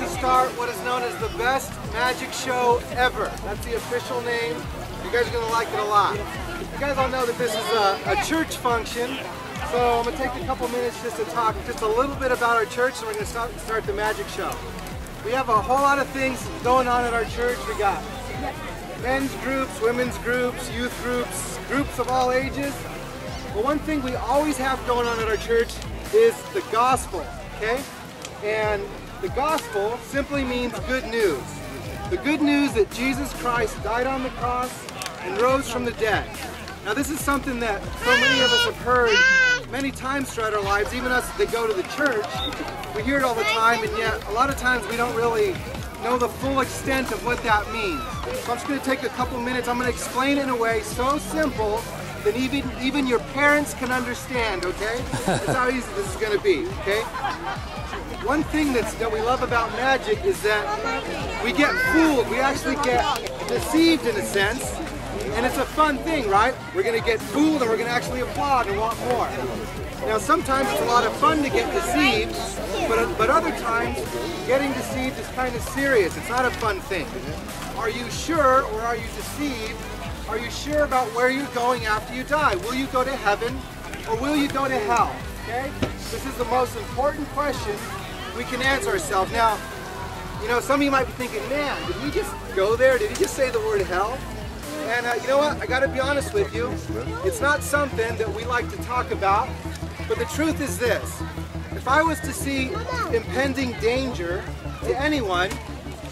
to start what is known as the best magic show ever. That's the official name. You guys are going to like it a lot. You guys all know that this is a church function, so I'm going to take a couple minutes just to talk just a little bit about our church, and we're going to start the magic show. We have a whole lot of things going on at our church. We got men's groups, women's groups, youth groups, groups of all ages. But one thing we always have going on at our church is the gospel, okay? And the gospel simply means good news. The good news that Jesus Christ died on the cross and rose from the dead. Now this is something that so many of us have heard many times throughout our lives, even us that go to the church. We hear it all the time, and yet a lot of times we don't really know the full extent of what that means. So I'm just going to take a couple minutes. I'm going to explain it in a way so simple that even your parents can understand, okay? That's how easy this is going to be, okay? One thing that we love about magic is that we get fooled. We actually get deceived in a sense, and it's a fun thing, right? We're going to get fooled and we're going to actually applaud and want more. Now sometimes it's a lot of fun to get deceived, but other times getting deceived is kind of serious. It's not a fun thing. Are you sure or are you deceived? Are you sure about where you're going after you die? Will you go to heaven or will you go to hell? Okay? This is the most important question we can answer ourselves. Now, you know, some of you might be thinking, man, did he just go there? Did he just say the word hell? And you know what? I got to be honest with you. It's not something that we like to talk about, but the truth is this. If I was to see impending danger to anyone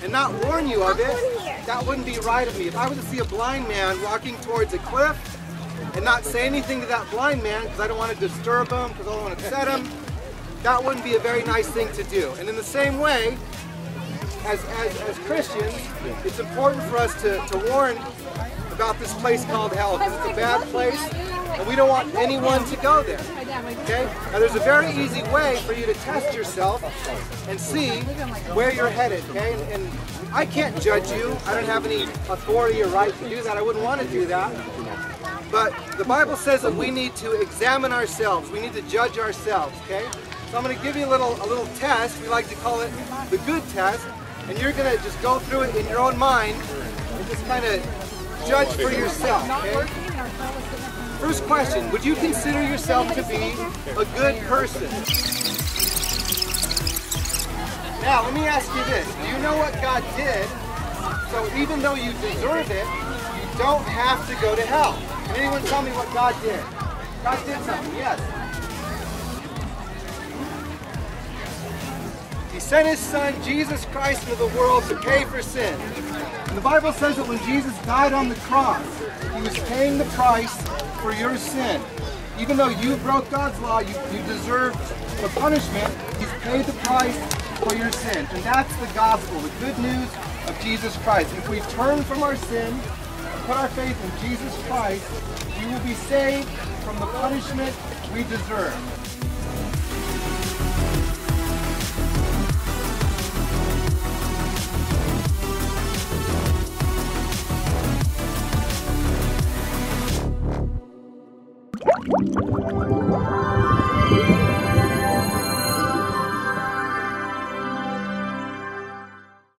and not warn you of it, that wouldn't be right of me. If I was to see a blind man walking towards a cliff and not say anything to that blind man because I don't want to disturb him, because I don't want to upset him, that wouldn't be a very nice thing to do. And in the same way, as Christians, it's important for us to warn about this place called hell, because it's a bad place and we don't want anyone to go there. Okay? Now there's a very easy way for you to test yourself and see where you're headed, okay? And I can't judge you. I don't have any authority or right to do that. I wouldn't want to do that. But the Bible says that we need to examine ourselves. We need to judge ourselves, okay? So I'm going to give you a little test. We like to call it the good test. And you're going to just go through it in your own mind and just kind of judge for yourself, okay? First question, would you consider yourself to be a good person? Now, let me ask you this. Do you know what God did? So even though you deserve it, you don't have to go to hell. Can anyone tell me what God did? God did something, yes. He sent his son, Jesus Christ, into the world to pay for sin. And the Bible says that when Jesus died on the cross, he was paying the price for your sin. Even though you broke God's law, you deserved the punishment, he's paid the price for your sin. And that's the gospel, the good news of Jesus Christ. If we turn from our sin and put our faith in Jesus Christ, we will be saved from the punishment we deserve.